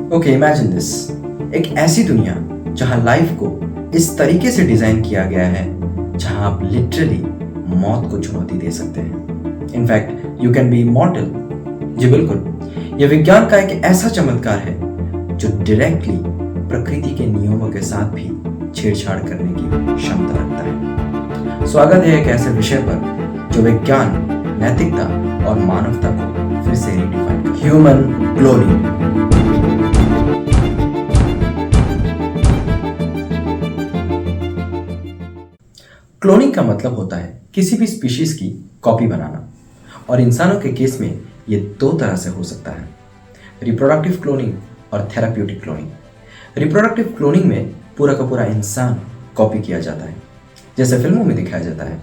Okay, imagine this. एक ऐसी दुनिया जहां लाइफ को इस तरीके से डिजाइन किया गया है जहां आप लिटरली मौत को चुनौती दे सकते हैं। In fact you can be immortal. जी बिल्कुल, यह विज्ञान का एक ऐसा चमत्कार है जो डायरेक्टली प्रकृति के नियमों के साथ भी छेड़छाड़ करने की क्षमता रखता है। स्वागत है एक ऐसे विषय पर जो विज्ञान, नैतिकता और मानवता को फिर से रिडिफाइन करता है। Human cloning. क्लोनिंग का मतलब होता है किसी भी स्पीशीज की कॉपी बनाना, और इंसानों के केस में ये दो तरह से हो सकता है, रिप्रोडक्टिव क्लोनिंग और थेराप्यूटिक क्लोनिंग। रिप्रोडक्टिव क्लोनिंग में पूरा का पूरा इंसान कॉपी किया जाता है, जैसे फिल्मों में दिखाया जाता है।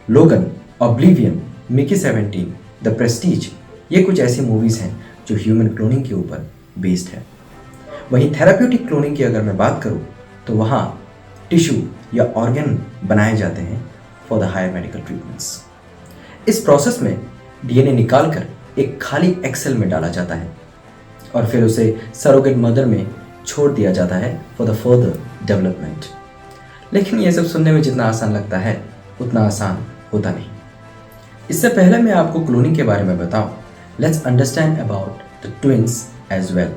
लोगन, ऑब्लिवियन, मिकी 17, द प्रेस्टीज, ये कुछ ऐसी मूवीज हैं जो ह्यूमन क्लोनिंग के ऊपर बेस्ड है। वहीं थेराप्यूटिक क्लोनिंग की अगर मैं बात करूं तो वहां टिश्यू या ऑर्गन बनाए जाते हैं for the higher medical treatments. इस प्रोसेस में डीएनए निकालकर एक खाली एक्सेल में डाला जाता है और फिर उसे सरोगेट मदर में छोड़ दिया जाता है फॉर द फर्दर डेवलपमेंट। लेकिन ये सब सुनने में जितना आसान लगता है उतना आसान होता नहीं। इससे पहले मैं आपको क्लोनिंग के बारे में बताऊं, let's understand about the twins as well,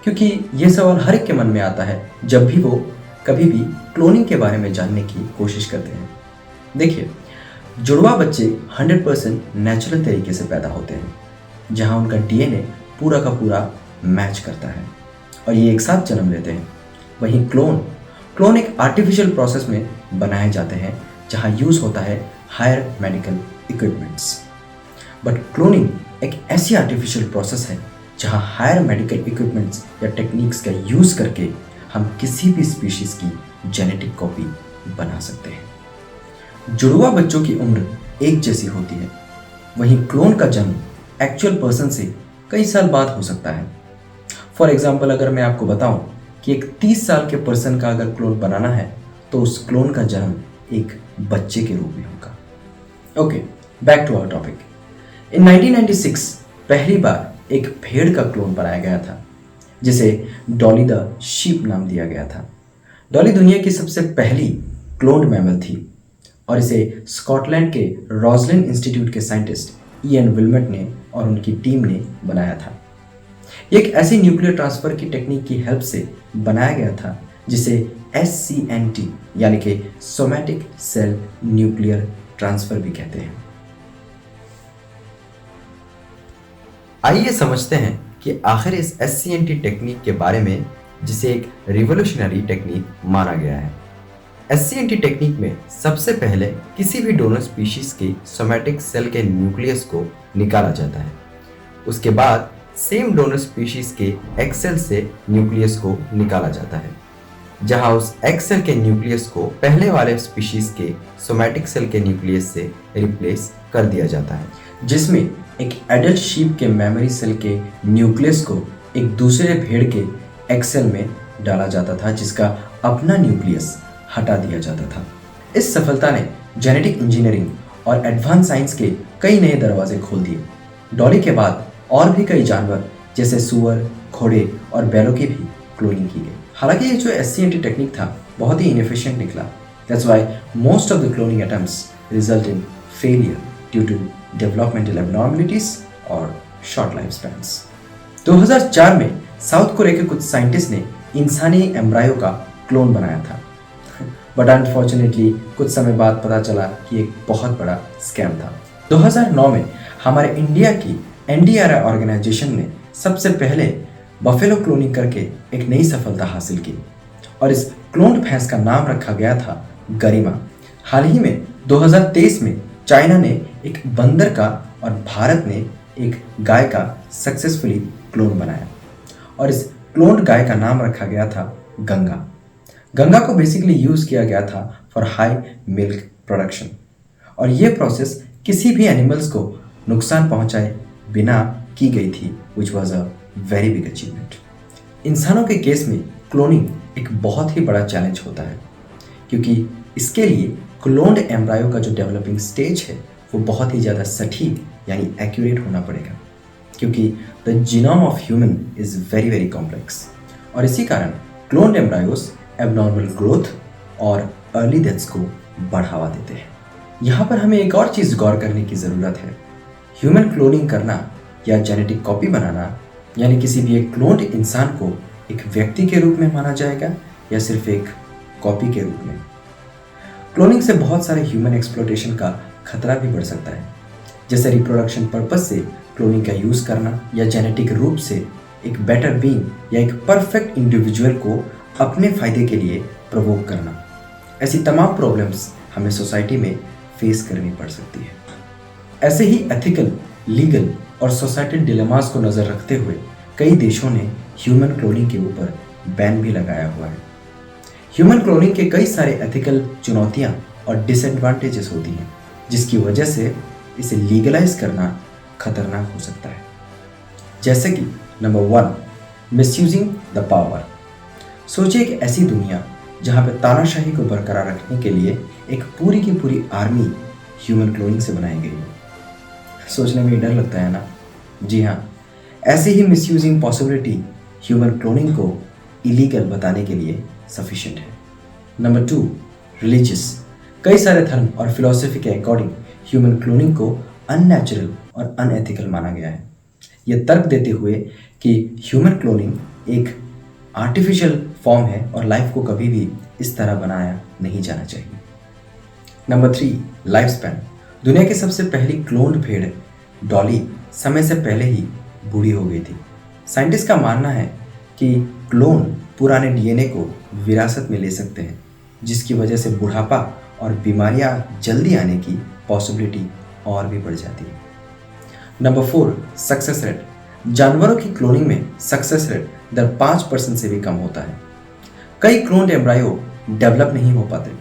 क्योंकि ये सवाल हर एक के मन में आता है जब भी वो कभी भी क्लोनिंग के बारे में जानने की कोशिश करते हैं। देखिए, जुड़वा बच्चे 100% नेचुरल तरीके से पैदा होते हैं, जहां उनका डीएनए पूरा का पूरा मैच करता है और ये एक साथ जन्म लेते हैं। वहीं क्लोन एक आर्टिफिशियल प्रोसेस में बनाए जाते हैं जहां यूज होता है higher medical equipments. But cloning एक ऐसी आर्टिफिशियल प्रोसेस है जहां हायर मेडिकल इक्विपमेंट्स या टेक्निक्स का यूज करके हम किसी भी स्पीशीज की जेनेटिक कॉपी बना सकते हैं। जुड़वा बच्चों की उम्र एक जैसी होती है, वहीं क्लोन का जन्म एक्चुअल पर्सन से कई साल बाद हो सकता है। फॉर एग्जाम्पल, अगर मैं आपको बताऊं कि एक 30 साल के पर्सन का अगर क्लोन बनाना है तो उस क्लोन का जन्म एक बच्चे के रूप में होगा। Okay, back to our topic. In 1996 पहली बार एक भेड़ का क्लोन बनाया गया था जिसे डॉली द शीप नाम दिया गया था। डॉली दुनिया की सबसे पहली क्लोन्ड मैमल थी और इसे स्कॉटलैंड के रोजलिन इंस्टीट्यूट के साइंटिस्ट इयन विल्मट ने और उनकी टीम ने बनाया था। ये एक ऐसी न्यूक्लियर ट्रांसफर की टेक्निक की हेल्प से बनाया गया था जिसे SCNT यानी कि सोमैटिक सेल न्यूक्लियर ट्रांसफर भी कहते हैं। आइए समझते हैं कि आखिर इस SCNT टेक्निक के बारे में, जिसे एक रिवोल्यूशनरी टेक्निक माना गया है। SCNT टेक्निक में सबसे पहले किसी भी डोनर स्पीशीज के सोमैटिक सेल के न्यूक्लियस को निकाला जाता है। उसके बाद सेम डोनर स्पीशीज के एक्सेल से न्यूक्लियस को निकाला जाता है, जहां उस एक्सेल के न्यूक्लियस को पहले वाले स्पीशीज के सोमैटिक सेल के न्यूक्लियस से रिप्लेस कर दिया जाता है, जिसमें एक एडल्ट शीप के मेमोरी सेल के न्यूक्लियस को एक दूसरे भेड़ के एक्सेल में डाला जाता था, जिसका अपना न्यूक्लियस हटा दिया जाता था। इस सफलता ने जेनेटिक इंजीनियरिंग और एडवांस साइंस के कई नए दरवाजे खोल दिए। डॉली के बाद और भी कई जानवर जैसे सुअर, घोड़े और बैलों की भी क्लोनिंग की गई। हालांकि ये जो SCNT टेक्निक था बहुत ही इनएफिशिएंट निकला। That's why most of the cloning attempts result in failure due to developmental abnormalities और शॉर्ट लाइफ स्पैन्स। 2004 में साउथ कोरिया के कुछ साइंटिस्ट ने इंसानी एम्ब्रायो का क्लोन बनाया था, बट अनफॉर्चुनेटली कुछ समय बाद पता चला कि एक बहुत बड़ा स्कैम था। 2009 में हमारे इंडिया की NDRI ऑर्गेनाइजेशन ने सबसे पहले बफेलो क्लोनिंग करके एक नई सफलता हासिल की और इस क्लोन्ड भैंस का नाम रखा गया था गरिमा। हाल ही में 2023 में चाइना ने एक बंदर का और भारत ने एक गाय का सक्सेसफुली क्लोन बनाया और इस क्लोन्ड गाय का नाम रखा गया था गंगा। गंगा को बेसिकली यूज किया गया था फॉर हाई मिल्क प्रोडक्शन और ये प्रोसेस किसी भी एनिमल्स को नुकसान पहुंचाए बिना की गई थी, which was a very big achievement. इंसानों के केस में क्लोनिंग एक बहुत ही बड़ा चैलेंज होता है, क्योंकि इसके लिए क्लोन्ड एम्ब्रायो का जो डेवलपिंग स्टेज है वो बहुत ही ज़्यादा सटीक यानी एक्यूरेट होना पड़ेगा। क्योंकि the genome of human is very very complex और इसी कारण क्लोन्ड एम्ब्रायोस एबनॉर्मल ग्रोथ और अर्ली डेथ्स को बढ़ावा देते हैं। यहाँ पर हमें एक और चीज़ गौर करने की ज़रूरत है। ह्यूमन क्लोनिंग करना या जेनेटिक कॉपी बनाना यानी किसी भी एक क्लोन्ड इंसान को एक व्यक्ति के रूप में माना जाएगा या सिर्फ एक कॉपी के रूप में। क्लोनिंग से बहुत सारे ह्यूमन एक्सप्लॉयटेशन का खतरा भी बढ़ सकता है, जैसे रिप्रोडक्शन पर्पस से क्लोनिंग का यूज़ करना या जेनेटिक रूप से एक बेटर बीइंग या एक परफेक्ट इंडिविजुअल को अपने फायदे के लिए प्रोवोक करना। ऐसी तमाम प्रॉब्लम्स हमें सोसाइटी में फेस करनी पड़ सकती है। ऐसे ही एथिकल, लीगल और सोसाइटल डिलेमास को नज़र रखते हुए कई देशों ने ह्यूमन क्लोनिंग के ऊपर बैन भी लगाया हुआ है। ह्यूमन क्लोनिंग के कई सारे एथिकल चुनौतियां और डिसएडवांटेजेस होती हैं, जिसकी वजह से इसे लीगलाइज करना खतरनाक हो सकता है। जैसे कि नंबर 1, मिसयूजिंग द पावर। सोचिए एक ऐसी दुनिया जहां पे तानाशाही को बरकरार रखने के लिए एक पूरी की पूरी आर्मी ह्यूमन क्लोनिंग से बनाई गई हो। सोचने में डर लगता है ना? जी हाँ, ऐसी ही मिसयूजिंग पॉसिबिलिटी ह्यूमन क्लोनिंग को इलीगल बताने के लिए सफिशिएंट है। Number 2, religious. कई सारे धर्म और फिलॉसफी के अकॉर्डिंग ह्यूमन क्लोनिंग को अननेचुरल और अनएथिकल माना गया है। यह तर्क देते हुए कि ह्यूमन क्लोनिंग एक आर्टिफिशियल फॉर्म है और लाइफ को कभी भी इस तरह बनाया नहीं जाना चाहिए। Number 3, life span. दुनिया की सबसे पहली क्लोन्ड भेड़ डॉली समय से पहले ही बूढ़ी हो गई थी। साइंटिस्ट का मानना है कि क्लोन पुराने डीएनए को विरासत में ले सकते हैं, जिसकी वजह से बुढ़ापा और बीमारियां जल्दी आने की पॉसिबिलिटी और भी बढ़ जाती है। Number 4, success rate. जानवरों की क्लोनिंग में सक्सेस रेट दर 5% से भी कम होता है। कई क्लोन्ड एम्ब्रायो डेवलप नहीं हो पाते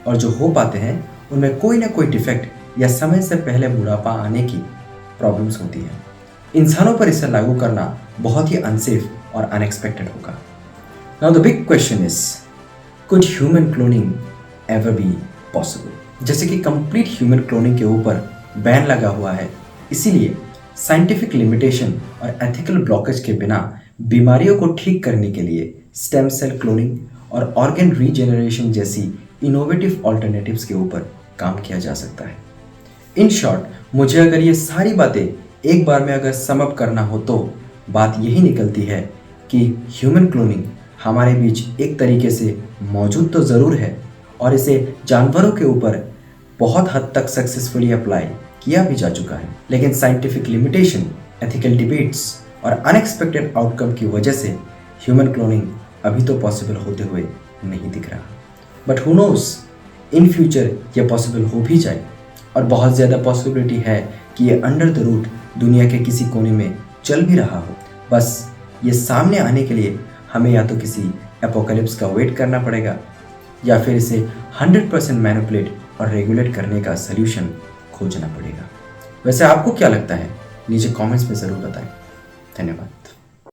और जो हो पाते हैं उनमें कोई ना कोई डिफेक्ट या समय से पहले बुढ़ापा आने की प्रॉब्लम्स होती है। इंसानों पर इसे लागू करना बहुत ही अनसेफ और अनएक्सपेक्टेड होगा। Now the big question is, could human cloning ever be possible? जैसे कि कंप्लीट ह्यूमन क्लोनिंग के ऊपर बैन लगा हुआ है, इसीलिए साइंटिफिक लिमिटेशन और एथिकल ब्लॉकेज के बिना बीमारियों को ठीक करने के लिए स्टेम सेल क्लोनिंग और ऑर्गन रीजेनरेशन जैसी इनोवेटिव ऑल्टरनेटिव्स के ऊपर काम किया जा सकता है। इन शॉर्ट, मुझे अगर ये सारी बातें एक बार में अगर सम अप करना हो तो बात यही निकलती है कि ह्यूमन क्लोनिंग हमारे बीच एक तरीके से मौजूद तो ज़रूर है और इसे जानवरों के ऊपर बहुत हद तक सक्सेसफुली अप्लाई किया भी जा चुका है, लेकिन साइंटिफिक लिमिटेशन, एथिकल डिबेट्स और अनएक्सपेक्टेड आउटकम की वजह से ह्यूमन क्लोनिंग अभी तो पॉसिबल होते हुए नहीं दिख रहा। But who knows, in future ये पॉसिबल हो भी जाए और बहुत ज़्यादा पॉसिबिलिटी है कि ये अंडर द रूट दुनिया के किसी कोने में चल भी रहा हो। बस ये सामने आने के लिए हमें या तो किसी एपोकलिप्स का वेट करना पड़ेगा या फिर इसे 100% मैनिपुलेट और रेगुलेट करने का सल्यूशन खोजना पड़ेगा। वैसे आपको क्या लगता है? नीचे कमेंट्स में ज़रूर बताएं। धन्यवाद।